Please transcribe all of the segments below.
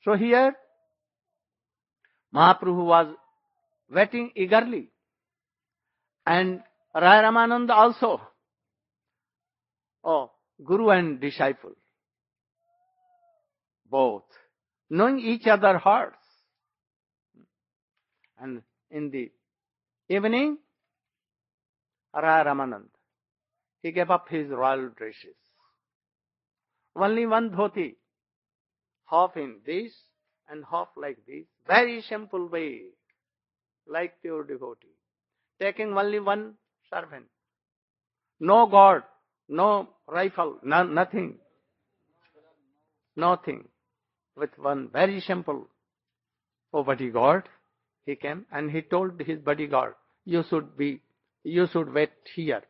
So here, Mahaprabhu was waiting eagerly, and Raya Ramananda also, Guru and disciple, both, knowing each other's hearts. And in the evening, Raya Ramananda, he gave up his royal dresses. Only one dhoti, half in this and half like this. Very simple way, like pure devotee. Taking only one servant. No God, no rifle, nothing. Nothing. With one very simple bodyguard, he came and he told his bodyguard, you should wait here.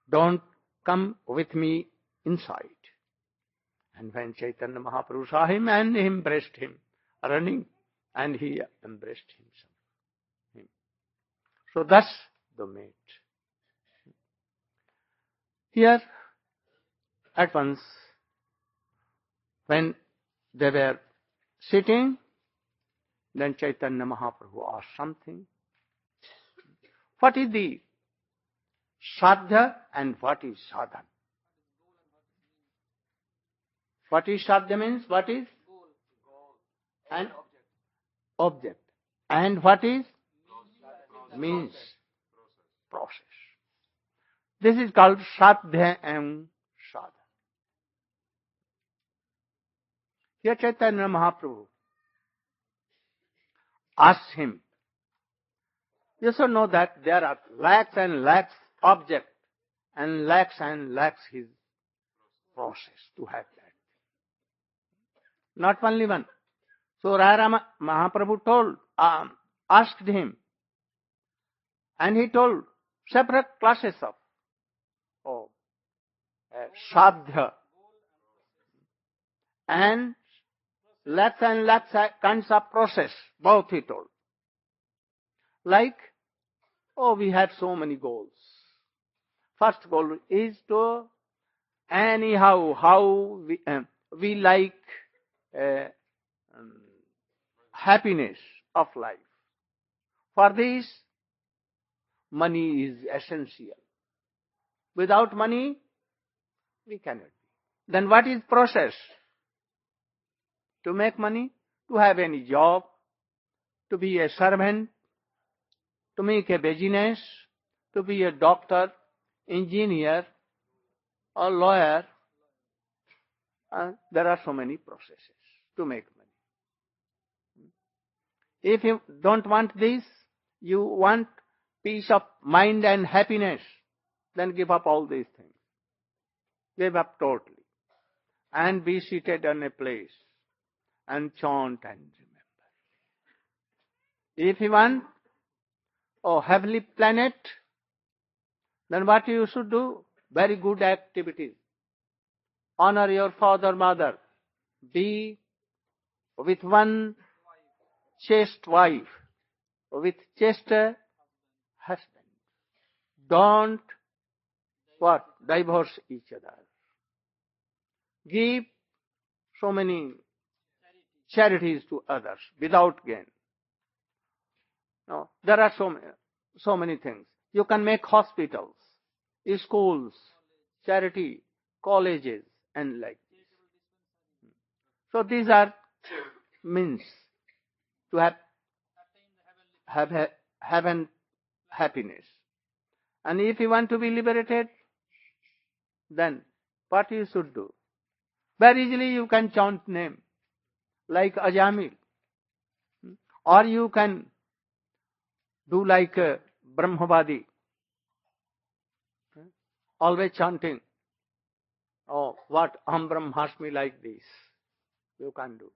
Don't come with me inside. And when Chaitanya Mahaprabhu saw him, and he embraced him, running, and he embraced himself. So thus the mate. Here, at once, when they were sitting, then Chaitanya Mahaprabhu asked something. What is the sadhya and what is sadhan? What is sadhya means? What is? An object. And what is? Means. Process. This is called sadhya and sadhan. Here Chaitanya Mahaprabhu asked him, you should know that there are lakhs and lakhs objects and lakhs his process to have that. Not only one. So Raya Mahaprabhu asked him, and he told separate classes of sadhya and lakhs kinds of process. Both he told. Like, we have so many goals. First goal is to anyhow how we like happiness of life. For this, money is essential. Without money, we cannot be. Then what is process? To make money, to have any job, to be a servant, to make a business, to be a doctor, engineer, or lawyer. There are so many processes to make money. If you don't want this, you want peace of mind and happiness, then give up all these things. Give up totally. And be seated on a place and chant and remember. If you want heavenly planet, then what you should do? Very good activities. Honor your father, mother. Be with one chaste wife, with chaste husband. Don't divorce each other. Give so many charities to others without gain. No, there are so many things. You can make hospitals, schools, charity, colleges, and like this. So these are means to have heaven happiness. And if you want to be liberated, then what you should do? Very easily you can chant name like Ajamil, or you can do like Brahmavadi, always chanting. What Aham Brahmasmi, like this you can do.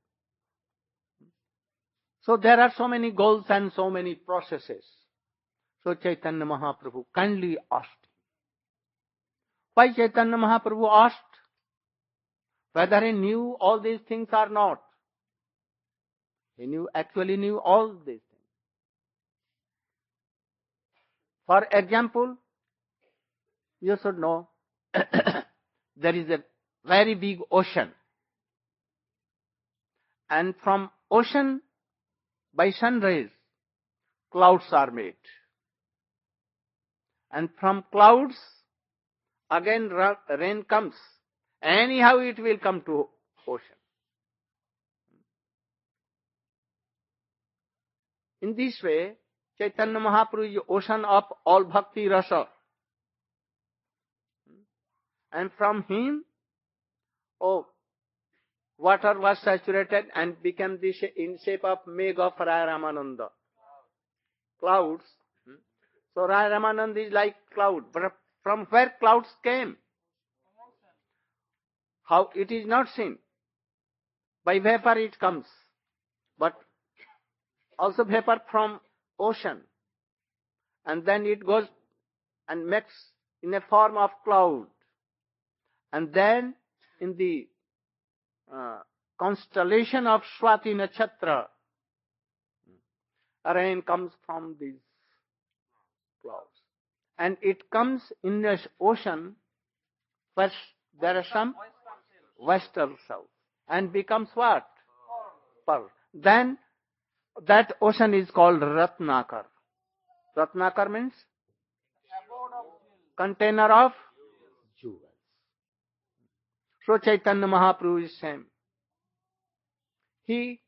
So there are so many goals and so many processes. So Chaitanya Mahaprabhu kindly asked him. Why Chaitanya Mahaprabhu asked? Whether he knew all these things or not. He actually knew all these things. For example, you should know there is a very big ocean, And from ocean, by sun rays, clouds are made. And from clouds, again rain comes. Anyhow it will come to ocean. In this way, Chaitanya Mahaprabhu is the ocean of all bhakti rasa. And from him, water was saturated and became this in shape of Megha of Raya Ramananda. Clouds. So Raya Ramananda is like cloud. But from where clouds came? How? It is not seen. By vapor it comes. But also vapor from ocean. And then it goes and makes in a form of cloud. And then in the constellation of Swati Nakshatra, rain comes from these clouds. And it comes in the ocean where there are some western south and becomes what? Pearl. Then that ocean is called Ratnakar. Ratnakar means container of jewels. So Chaitanya Mahaprabhu is same. He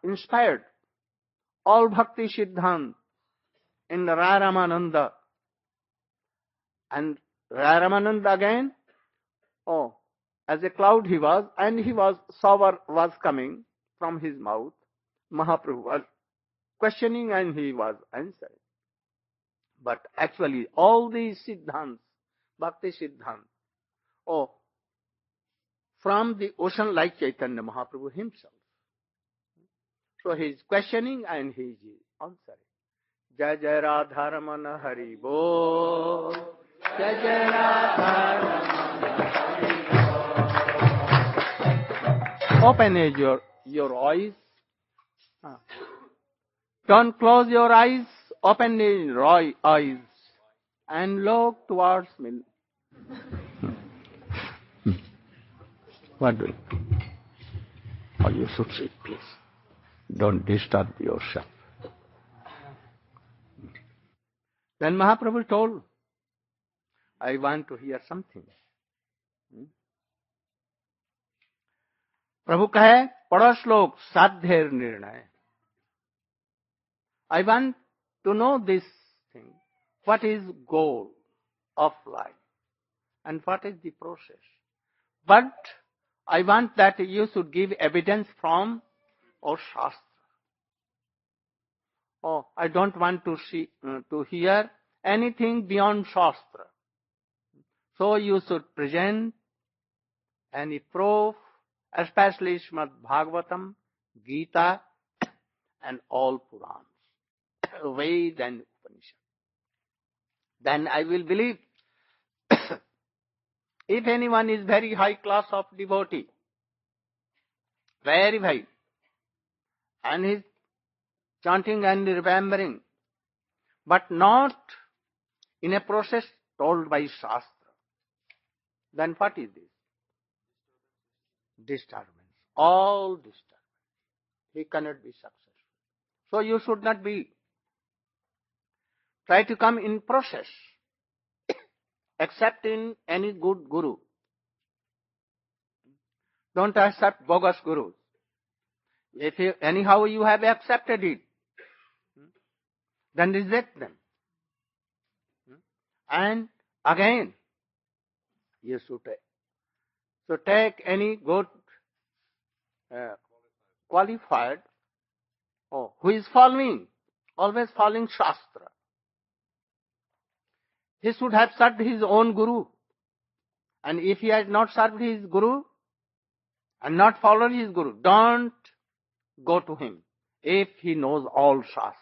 inspired all Bhakti Siddhant in Raya Ramananda. And Raya Ramananda again, as a cloud he was, and he was, shower was coming from his mouth. Mahaprabhu was questioning and he was answering. But actually all these Siddhants, Bhakti Siddhant, from the ocean like Chaitanya Mahaprabhu himself. So he is questioning and he is answering. Jai Jai Radha Ramana Hari Bol. Jai Jai Radha Ramana Hari Bol. Open your eyes. Don't close your eyes. Open your eyes and look towards me. What do you? Oh, you should sit, please. Don't disturb yourself. Then Mahaprabhu told, I want to hear something. प्रभु कहे पढ़ो श्लोक साध्य निर्णय. I want to know this thing. What is goal of life? And what is the process? But I want that you should give evidence from our Shastra. I don't want to hear anything beyond Shastra. So you should present any proof, especially Srimad Bhagavatam, Gita, and all Purans, Veda and Upanishad. Then I will believe. If anyone is very high class of devotee, very high, and is chanting and remembering, but not in a process told by Shastra, then what is this? Disturbance. All disturbance. He cannot be successful. So you should not be. Try to come in process. Accept in any good guru. Don't accept bogus gurus. If anyhow you have accepted it, then reject them. And again, you should take. So take any good, qualified, who is following, always following Shastra. He should have served his own guru. And if he has not served his guru and not followed his guru, don't go to him if he knows all Shastra.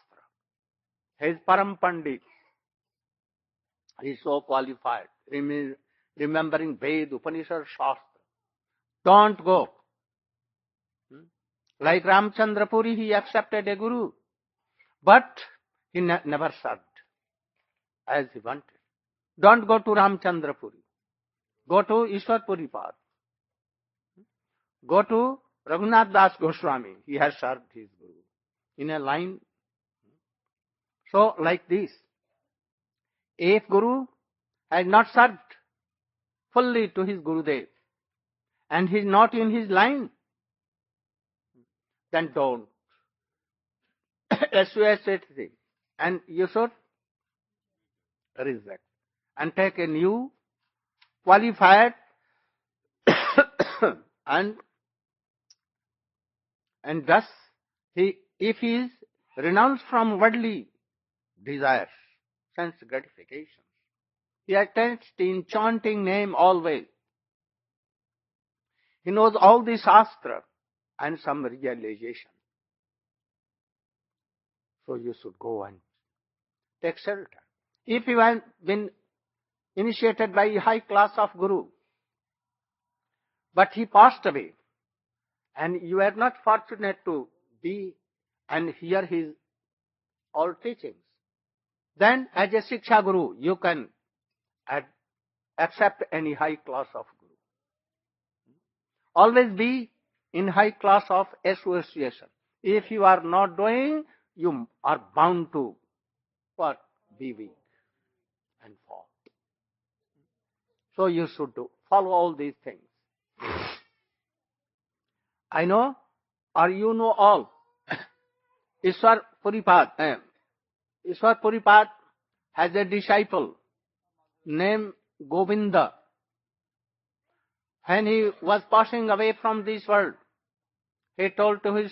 He is Param Pandit. He is so qualified, remembering Veda, Upanishad, Shastra. Don't go. Like Ramchandra Puri, he accepted a guru, but he never served as he wanted. Don't go to Ramchandra Puri. Go to Ishwar Puri Path. Go to Raghunath Das Goswami, he has served his Guru in a line. So like this, if Guru has not served fully to his Gurudev and he is not in his line, then don't associate him. And you should reject and take a new qualified and thus if he is renounced from worldly desires, sense gratifications, he attends in chanting name always. He knows all the Shastra and some realization. So you should go and take shelter. If you have been initiated by a high class of Guru, but he passed away, and you are not fortunate to be and hear his all teachings, then as a Shiksha Guru, you can accept any high class of Guru. Always be in high class of association. If you are not doing, you are bound to what? Be weak and fall. So you should follow all these things. I know, or you know all, Ishwar Puripad has a disciple named Govinda. When he was passing away from this world, he told to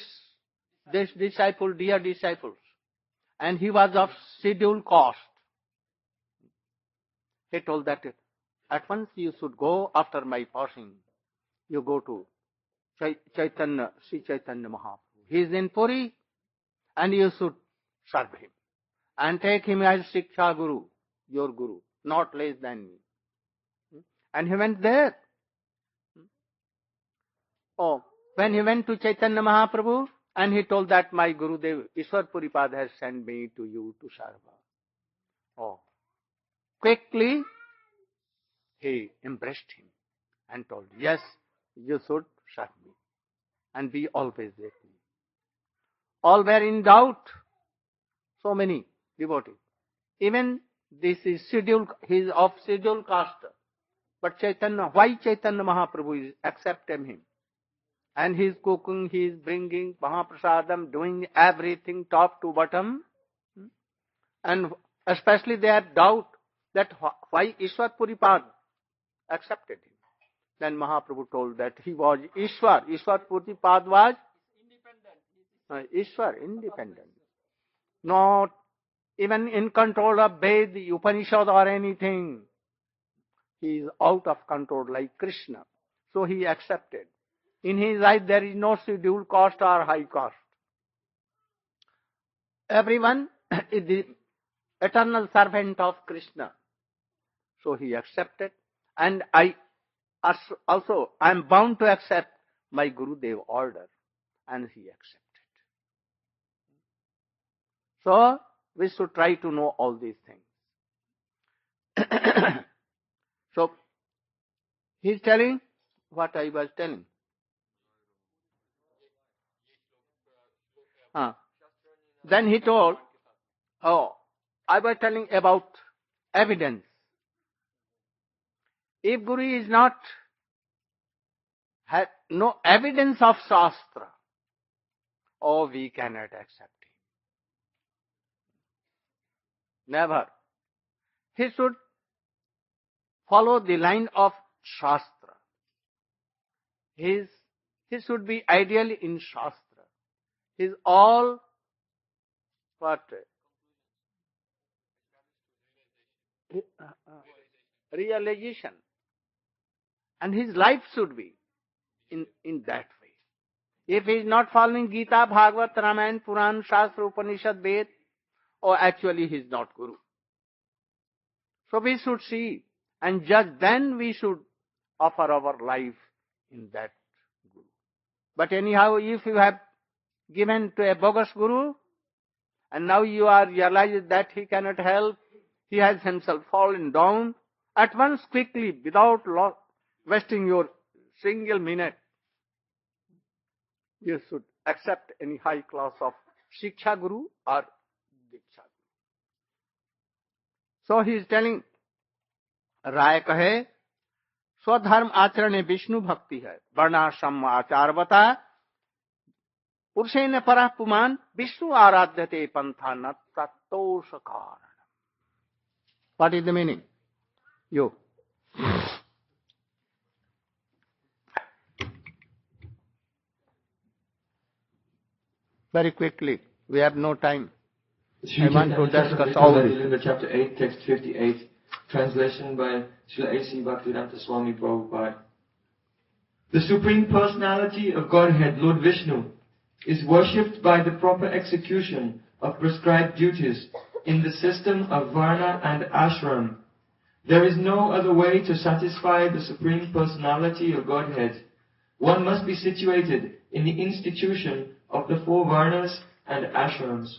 this disciple, dear disciples, and he was of scheduled caste. He told that at once you should go after my passing. You go to Chaitanya, Sri Chaitanya Mahaprabhu. He is in Puri, and you should serve him and take him as Shiksha Guru, your Guru, not less than me. And he went there. Oh, when he went to Chaitanya Mahaprabhu, and he told that my Gurudev, Ishwar Puripad has sent me to you to serve. Oh, quickly he embraced him and told, yes, you should serve me and be always with me. All were in doubt, so many devotees. Even this is scheduled, he is of scheduled caste. But why Chaitanya Mahaprabhu is accepting him? And he is cooking, he is bringing Mahaprasadam, doing everything top to bottom. And especially they had doubt that why Ishwar Puripad accepted him. Then Mahaprabhu told that he was Ishwar. Ishwar Puripad was Ishwar, independent. Not even in control of Ved, Upanishad or anything. He is out of control like Krishna. So he accepted. In his eyes there is no scheduled caste or high caste. Everyone is the eternal servant of Krishna. So he accepted. And I am bound to accept my Gurudev order. And he accepted. So we should try to know all these things. So he is telling what I was telling. Then he told, I was telling about evidence. If Guru is not, have no evidence of Shastra, we cannot accept him. Never. He should follow the line of Shastra. He should be ideally in Shastra. His all what? Realization. And his life should be in that way. If he is not following Gita, Bhagavad, Ramayana, Puran, Shastra, Upanishad, Ved, actually he is not Guru. So we should see and judge, then we should offer our life in that Guru. But anyhow, if you have given to a bogus Guru, and now you are realizing that he cannot help, he has himself fallen down, at once quickly, without wasting your single minute, you should accept any high class of Shiksha Guru or Diksha Guru. So he is telling, राय कहे स्वधर्म आचरण विष्णु भक्ति है, वर्णाश्रम आचार बता पुरुषेण परः पुमान विष्णु आराध्यते पंथा न तत्तोष कारण. What is the meaning? You. Very quickly, we have no time. I want to discuss all this. Chapter 8, text 58, translation by Srila A.C. Bhaktivedanta Swami Prabhupada. The Supreme Personality of Godhead, Lord Vishnu, is worshipped by the proper execution of prescribed duties in the system of Varna and Ashram. There is no other way to satisfy the Supreme Personality of Godhead. One must be situated in the institution of the 4 Varnas and Ashrams.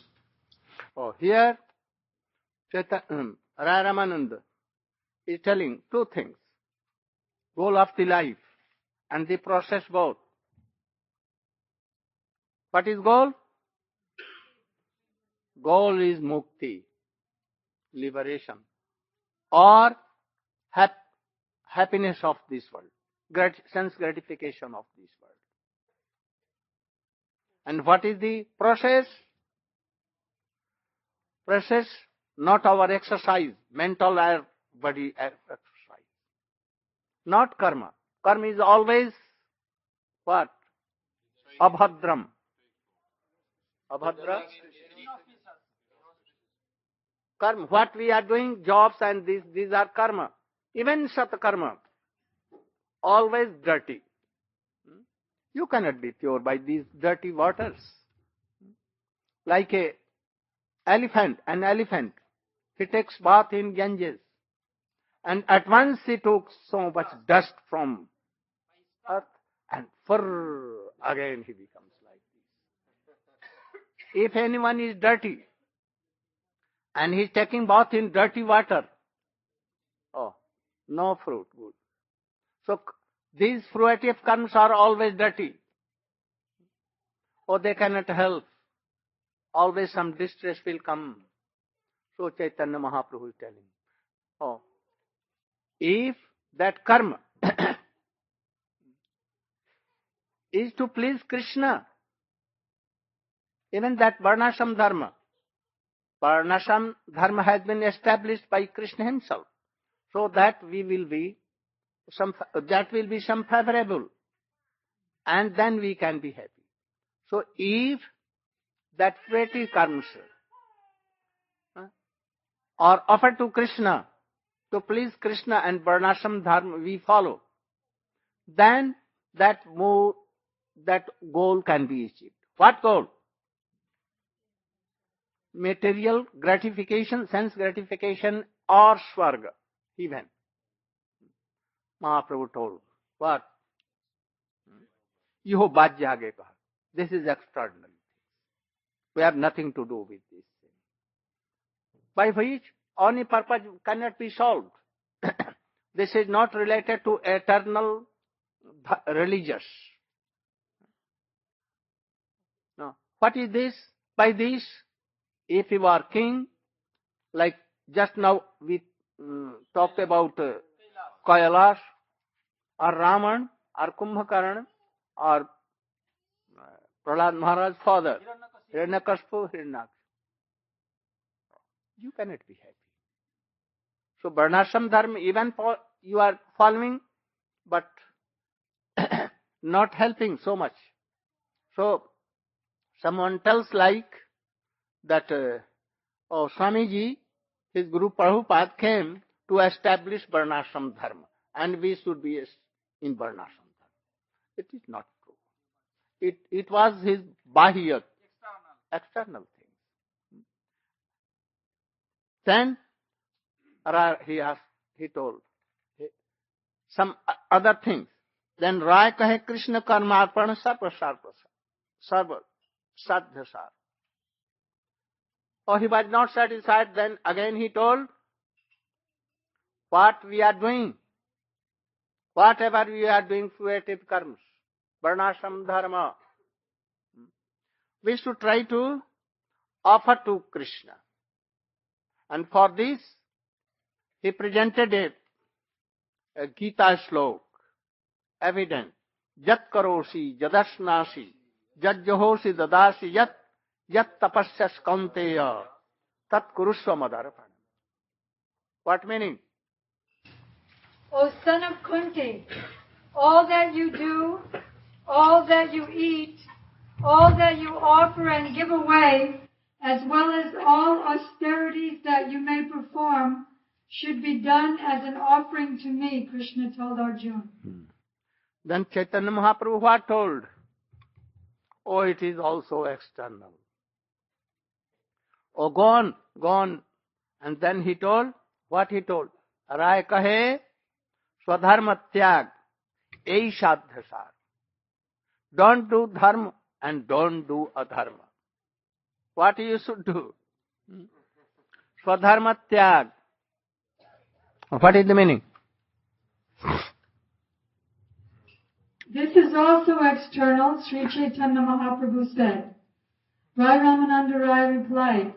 Oh, here, Raya Ramananda is telling 2 things. Goal of the life and the process both. What is goal? Goal is mukti, liberation, or happiness of this world, sense gratification of this world. And what is the process? Process, not our exercise, mental or body exercise. Not karma. Karma is always what? Abhadram. Abhadra? Karma. What we are doing, jobs and these are karma. Even sat karma, always dirty. You cannot be pure by these dirty waters. Like an elephant, he takes bath in Ganges, and at once he took so much dust from earth, and again he becomes like this. If anyone is dirty, and he is taking bath in dirty water, oh, no fruit, good. So these fruitive karmas are always dirty. Oh, they cannot help. Always some distress will come. So Chaitanya Mahaprabhu is telling, oh, if that karma is to please Krishna, even that Varnashram Dharma has been established by Krishna himself, so that will be some favorable, and then we can be happy. So if that fruitive karmas are offered to Krishna, to please Krishna and Varnashram Dharma we follow, then that goal can be achieved. What goal? Material gratification, sense gratification, or Swarga, heaven. Mahaprabhu told, what? Yoh bajya aage kaha. This is extraordinary. We have nothing to do with this thing. By which any purpose cannot be solved. This is not related to eternal religious. No. What is this? By this, if you are king, like just now we talked about Kailash, or Raman, or Kumbhakarna, or Prahlad Maharaj's father, Hiranyakashipu, Hiranyaksha. You cannot be happy. So Varnashram Dharma, even you are following, but not helping so much. So someone tells like that, oh, Swamiji, his Guru Prabhupada came to establish Varnashram Dharma, and we should be in Varnashram Dharma. It is not true. It was his bahiyat, external thing. Then he told some other things. Then Rai kahe Krishna karmarpana sarva sadhyasar. Oh, he was not satisfied. Then again he told, what we are doing, whatever we are doing, fruitive karmas, Varnashram Dharma, we should try to offer to Krishna. And for this, he presented a Gita slok, evident. Yat karosi, jadasnasi, jat jahosi dadasi, yat tapasyas kaunteya, tat kurusva madarpan. What meaning? O son of Kunti, all that you do, all that you eat, all that you offer and give away, as well as all austerities that you may perform, should be done as an offering to me, Krishna told Arjuna. Then Chaitanya Mahaprabhu what told? Oh, it is also external. Oh, gone. And then he told, what he told? Raya kahe, swadharma tyag, ei sadhya sar. Don't do dharma and don't do adharma. What you should do? Swadharma tyag. What is the meaning? This is also external, Sri Chaitanya Mahaprabhu said. Raya Ramananda Raya replied,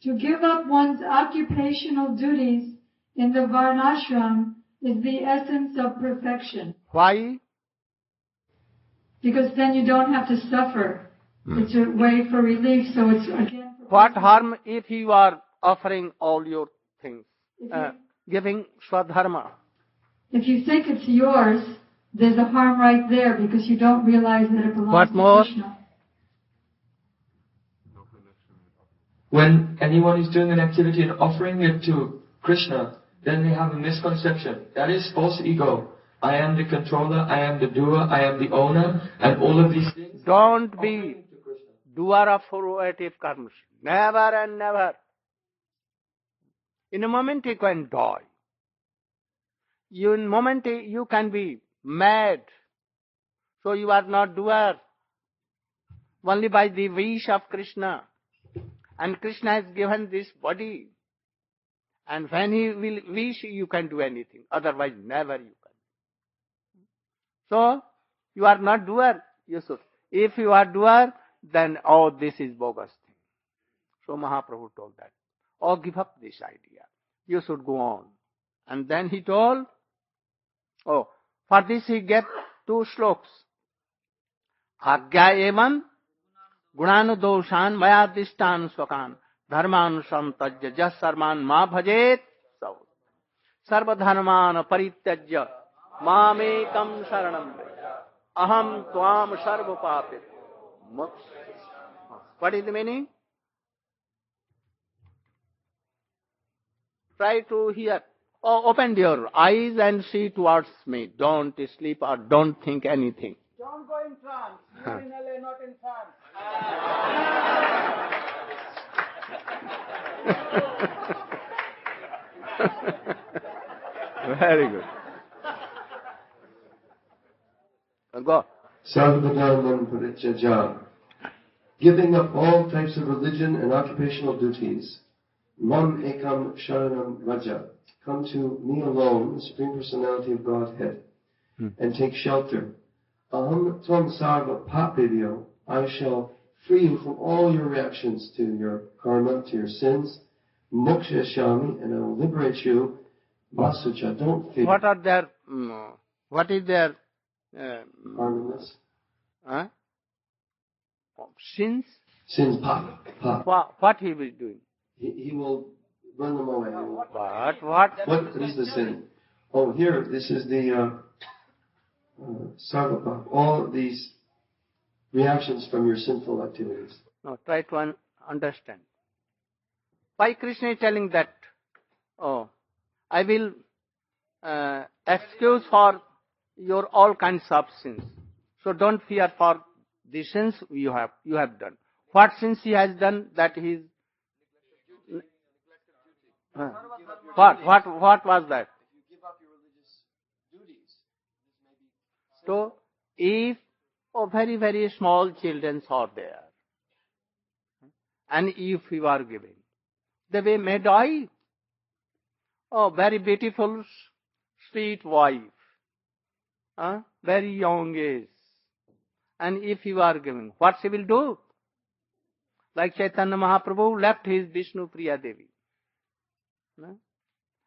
to give up one's occupational duties in the varnashram is the essence of perfection. Why? Because then you don't have to suffer. It's a way for relief, so it's again... What harm if you are offering all your things? Giving swadharma. If you think it's yours, there's a harm right there because you don't realize that it belongs to Krishna. When anyone is doing an activity and offering it to Krishna, then they have a misconception. That is false ego. I am the controller, I am the doer, I am the owner, and all of these things. Don't be doer of fruitive karmas. Never and never. In a moment you can die. In a moment you can be mad. So you are not doer. Only by the wish of Krishna. And Krishna has given this body. And when he will wish, you can do anything. Otherwise, never you can. So, you are not doer. You should. If you are doer, then, oh, this is bogus thing. So Mahaprabhu told that. Oh, give up this idea. You should go on. And then he told, oh, for this he gave 2 sloks. Agya evam gunanudoshan mayadishtan swakan dharman santajya jas sarman ma bhajet sav sarva dharman parityajya mamekam saranam aham tvam sarva papit. What is the meaning? Try to hear. Oh, open your eyes and see towards me. Don't sleep or don't think anything. Don't go in trance. You are in LA, not in France. Very good. Go. Sarvadharman parityaja. Giving up all types of religion and occupational duties. Mam ekam sharanam raja. Come to me alone, the Supreme Personality of Godhead, and take shelter. Aham tvam sarva papivyo. I shall free you from all your reactions to your karma, to your sins. Moksha shami, and I will liberate you. Vasucha, don't fear. What are their, what is their harmless? Sins? Sins, pap. What he will do? He will run them away. What? What is the sin? Oh, here, this is the sarvapa. All these reactions from your sinful activities. No, try to understand. Why Krishna is telling that? Oh, I will excuse for your all kinds of sins. So don't fear for the sins you have done. What sins he has done that he is... What was that? If you give up your religious duties, so if very, very small children are there, and if you are giving, they may die. Oh, very beautiful, sweet wife, very young age, and if you are giving, what she will do? Like Chaitanya Mahaprabhu left his Vishnu Priya Devi.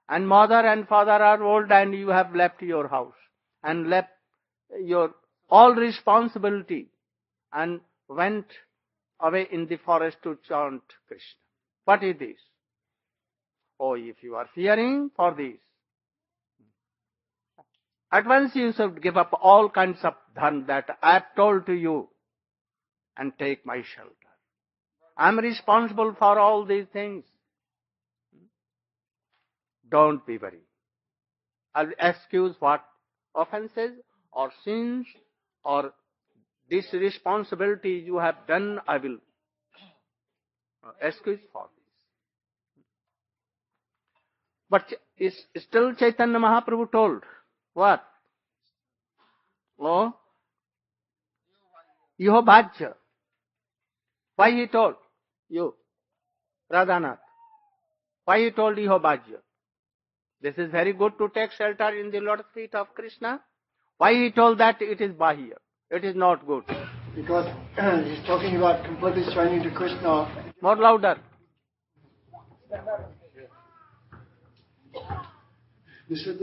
And mother and father are old and you have left your house and left your all responsibility and went away in the forest to chant Krishna. What is this? Oh, if you are fearing for this, at once you should give up all kinds of dharma that I have told to you and take my shelter. I am responsible for all these things. Don't be worried. I'll excuse what offenses or sins or this responsibility you have done, I will excuse for this. But still Chaitanya Mahaprabhu told, what? Oh, Iho Bhajya. Why he told you, Radhanath? Why he told Iho Bhajya? This is very good to take shelter in the lotus feet of Krishna. Why he told that it is Bahya? It is not good. Because he's talking about completely surrendering to Krishna. More louder. This is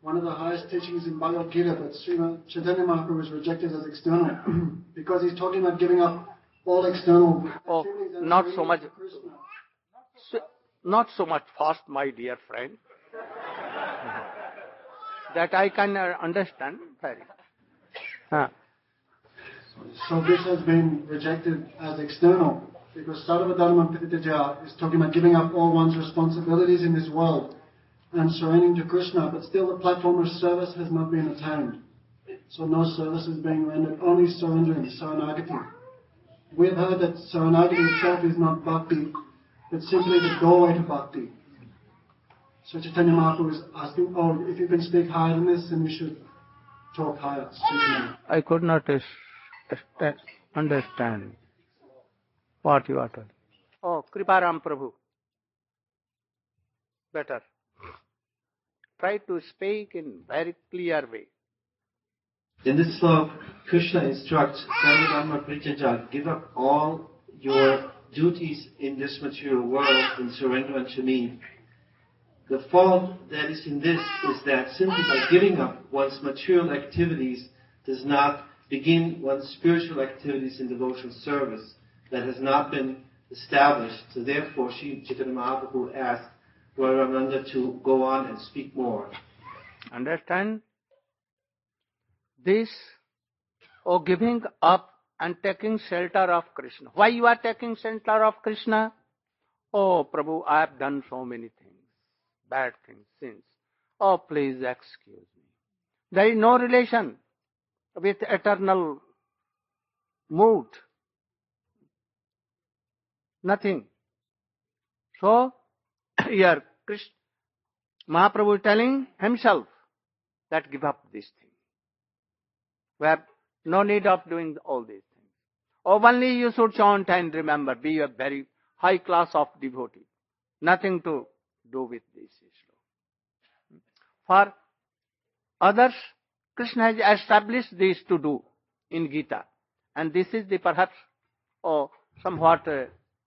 one of the highest teachings in Bhagavad Gita, but Srimad Chaitanya Mahaprabhu was rejected as external because he's talking about giving up all external activities and not so much. Not so much fast, my dear friend. That I can understand very. So this has been rejected as external because Sarvadharma Pritityaja is talking about giving up all one's responsibilities in this world and surrendering to Krishna, but still the platform of service has not been attained. So no service is being rendered, only surrendering, Saranagati. We have heard that Saranagati itself is not bhakti, but simply the doorway to bhakti. So Chaitanya Mahaprabhu is asking, if you can speak higher than this, then we should talk higher. I could not understand what you are telling. Oh, Kriparam Prabhu. Better. Try to speak in very clear way. In this slok, Krishna instructs Sarvadharma Prityaja, give up all your duties in this material world and surrender unto me. The fault that is in this is that simply by giving up one's material activities does not begin one's spiritual activities in devotional service. That has not been established. So therefore, Chaitanya Mahaprabhu asked Raya Ramananda to go on and speak more. Understand? This, giving up and taking shelter of Krishna. Why you are taking shelter of Krishna? Oh, Prabhu, I have done so many things, bad things, sins. Oh, please excuse me. There is no relation with eternal mood. Nothing. So, here, Krishna, Mahaprabhu is telling himself that give up this thing. We have no need of doing all these things. Only you should chant and remember, be a very high class of devotee. Nothing to do with this issue. For others, Krishna has established this to do in Gita. And this is the perhaps somewhat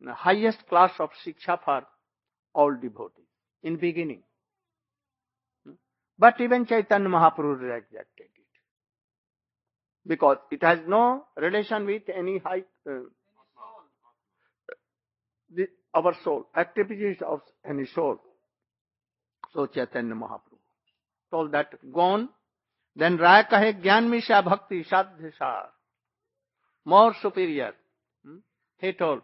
highest class of Shiksha for all devotees in beginning. But even Chaitanya Mahaprabhu rejected it. Because it has no relation with any high, our soul, activities of any soul. So Chaitanya Mahaprabhu told that, go on. Then Raya kahe Gyan Misha Bhakti Sadhyasar. More superior. He told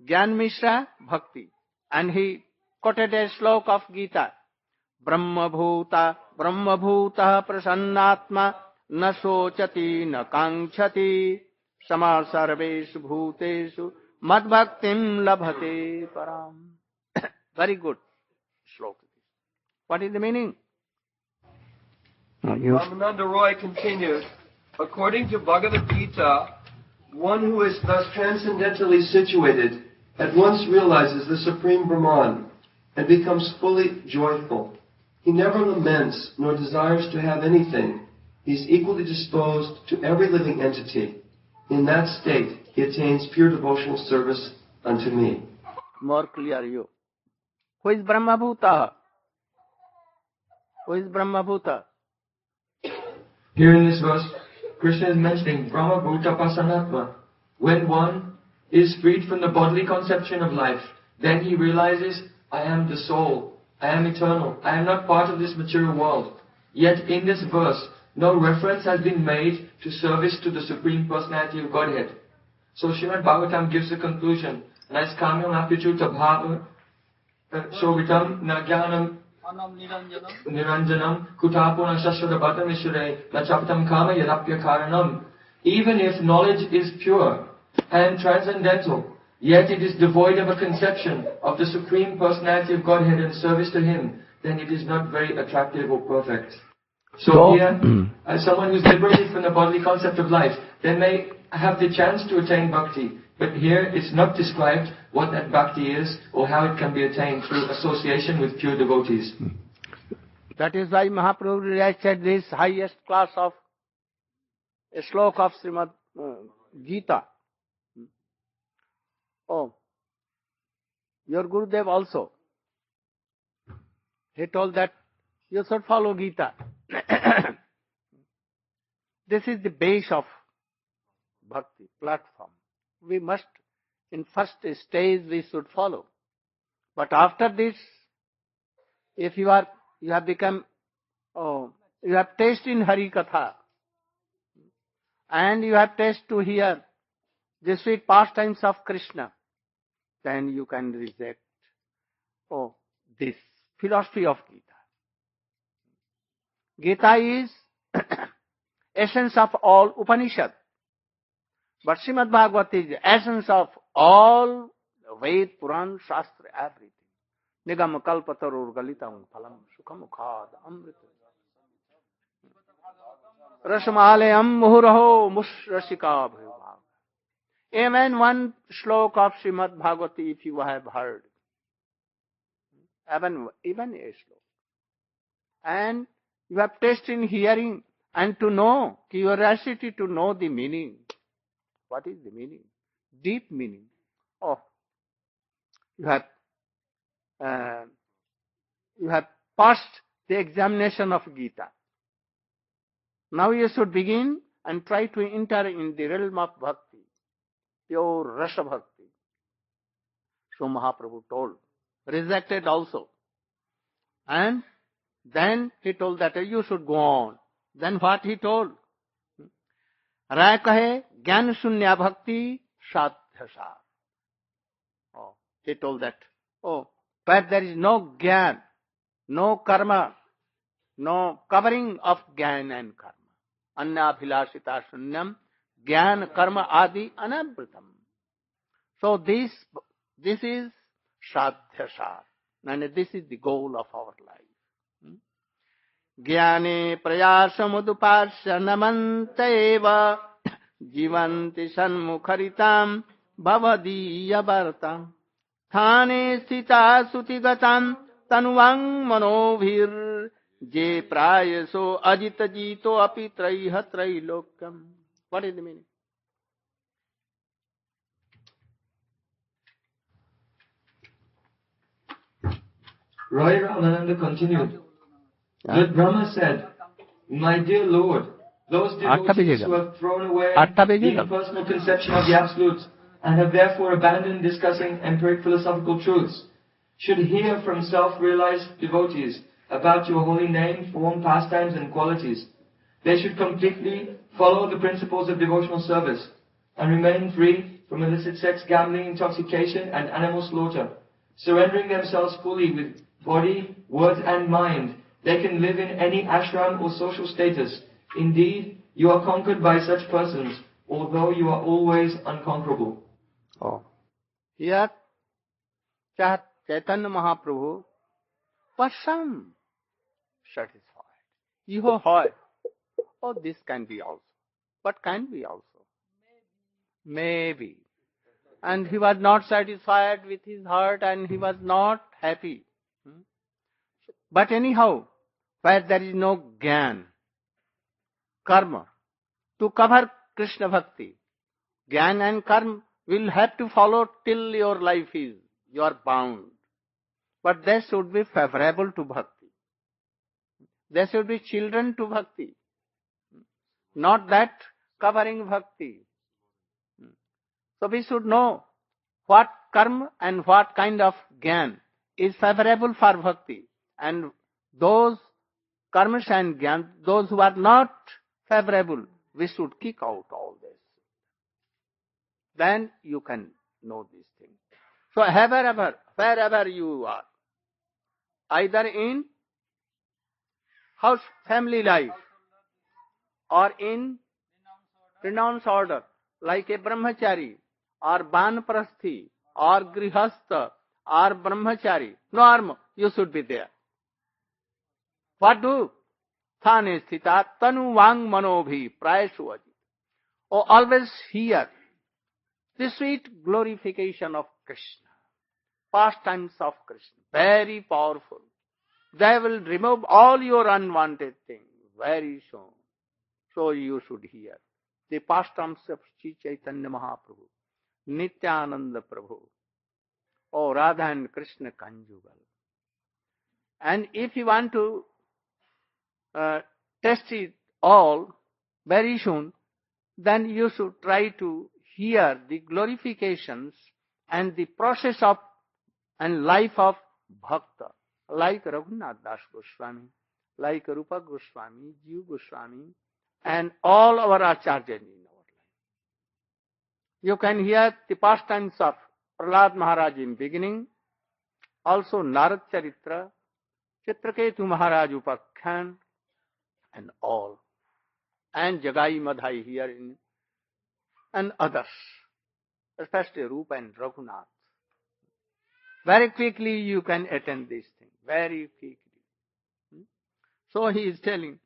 Gyan Mishra Bhakti. And he quoted a slok of Gita. Brahma Bhuta Prasannatma Na Sochati Na Kankshati Sama Sarveshu Bhuteshu Mad Bhaktim Labhate Param. Very good slok. What is the meaning? Ramananda Roy continued, according to Bhagavad Gita, one who is thus transcendentally situated at once realizes the Supreme Brahman and becomes fully joyful. He never laments nor desires to have anything. He is equally disposed to every living entity. In that state, he attains pure devotional service unto me. More clear you. Who is Brahmabhuta? Who is Brahmabhuta? Here in this verse, Krishna is mentioning Brahma Bhuta Pasanatma. When one is freed from the bodily conception of life, then he realizes, I am the soul, I am eternal, I am not part of this material world. Yet in this verse, no reference has been made to service to the Supreme Personality of Godhead. So Srimad Bhagavatam gives the conclusion, Nais kamyam apyachuta bhava shovitam nagyanam niranjanam kutapuna shashvadabatam ishure nachapatam kama yadapya karanam. Even if knowledge is pure and transcendental, yet it is devoid of a conception of the Supreme Personality of Godhead and service to Him, then it is not very attractive or perfect. So here, as someone who is liberated from the bodily concept of life, they may have the chance to attain bhakti. But here it's not described what that bhakti is or how it can be attained through association with pure devotees. That is why Mahaprabhu recited this highest class of a slok of Srimad Gita. Oh, your Gurudev also. He told that you should follow Gita. This is the base of bhakti platform. We must, in first stage, we should follow. But after this, if you have become, you have taste in Hari Katha, and you have taste to hear the sweet pastimes of Krishna, then you can reject, this philosophy of Gita. Gita is essence of all Upanishad. But Srimad Bhagavad is the essence of all Ved, Puran, Shastra, everything. Nigam kalpatarur galitam phalam sukhamukhad amrita. Rasmalayam muhuraho musrasika bhava. Even one slok of Srimad Bhagavati, if you have heard, even a slok, and you have taste in hearing and to know, curiosity to know the meaning. What is the meaning? Deep meaning. Oh, you have passed the examination of Gita. Now you should begin and try to enter in the realm of bhakti, pure rasa bhakti. So Mahaprabhu told, rejected also. And then he told that you should go on. Then what he told? Raya kahe jnana shunya bhakti sadhya sar. Oh, he told that, where there is no jnana, no karma, no covering of jnana and karma. Anya bhilashita shunyam jnana karma adi anavritam. So this is sadhya sar. And this is the goal of our life. Jnane prayasamudupasya namanteva jivanti sanmukharitam bhavadiya vartam thane sthita sutigatam tanuvang manovir je prayaso ajita jito api traiha trailokam. What is the meaning? Raya Ramananda continued. Lord Brahma said, My dear Lord, those devotees who have thrown away the impersonal conception of the Absolute and have therefore abandoned discussing empiric philosophical truths should hear from self-realized devotees about your holy name, form, pastimes and qualities. They should completely follow the principles of devotional service and remain free from illicit sex, gambling, intoxication and animal slaughter, surrendering themselves fully with body, word and mind. They can live in any ashram or social status. Indeed, you are conquered by such persons, although you are always unconquerable. Here, Chaitanya Mahaprabhu was some satisfied. You have heard, this can be also. What can be also? Maybe. And he was not satisfied with his heart and he was not happy. But anyhow, where there is no jnana, karma, to cover Krishna bhakti, Gyan and karma will have to follow till your life is, you are bound. But they should be favorable to bhakti. They should be children to bhakti. Not that covering bhakti. So we should know what karma and what kind of gyan is favorable for bhakti. And those karmas and gyan, those who are not favorable, we should kick out all this. Then you can know these things. So wherever you are, either in house, family life, or in renounced order, like a brahmachari, or banprasthi, or grihastha, or brahmachari, norm, you should be there. What do? Thane sthita tanu vang manobhi prayashu ajit. Oh, always hear the sweet glorification of Krishna, pastimes of Krishna, very powerful. They will remove all your unwanted things very soon. So you should hear the pastimes of Sri Chaitanya Mahaprabhu, Nityananda Prabhu, or Radha and Krishna conjugal. And if you want to test it all very soon, then you should try to hear the glorifications and the process of and life of Bhakta, like Raghunath Das Goswami, like Rupa Goswami, Jiva Goswami, and all our acharyas in our life. You can hear the pastimes of Prahlad Maharaj in beginning, also Narad Charitra, Chitraketu Maharaj Upakhyan, and all. And Jagai Madhai here in, and others, especially Rupa and Raghunath. Very quickly you can attend this thing, very quickly. So he is telling,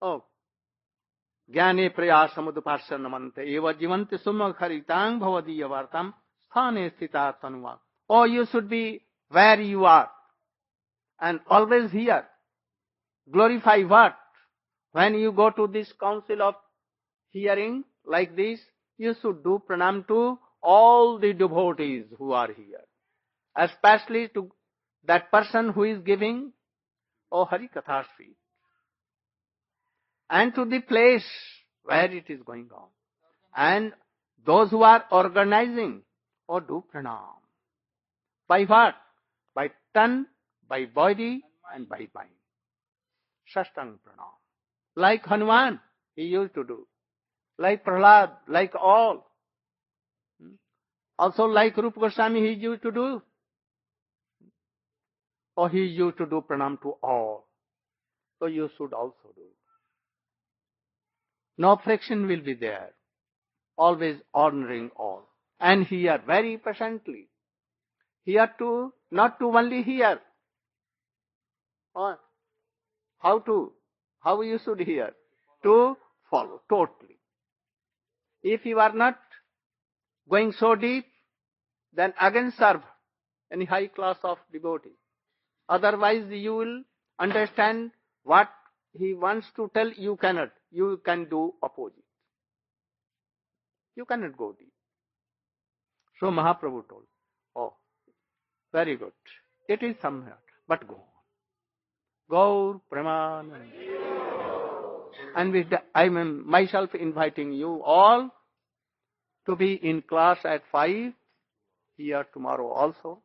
oh, Jnane prayasamudupasyanamanta eva jivante summakharitang bhavadiya vartam sthane sthita tanuva. Oh, you should be where you are and always here. Glorify what? When you go to this council of hearing like this, you should do pranam to all the devotees who are here. Especially to that person who is giving, oh, Hari Katha Street. And to the place where it is going on. And those who are organizing, oh, do pranam. By what? By tongue, by body, and by mind. Shashtang pranam. Like Hanuman, he used to do. Like Prahlad, like all. Also like Rupa Goswami, he used to do. Or he used to do pranam to all. So you should also do. No friction will be there. Always honoring all. And hear very patiently. Hear to, not to only hear. Or how to? How you should hear? To follow totally. If you are not going so deep, then again serve any high class of devotee. Otherwise you will understand what he wants to tell, you cannot. You can do opposite. You cannot go deep. So Mahaprabhu told, oh, very good. It is somewhere, but go on. Gaur Premanand. And with the, I am myself inviting you all to be in class at 5 here tomorrow also.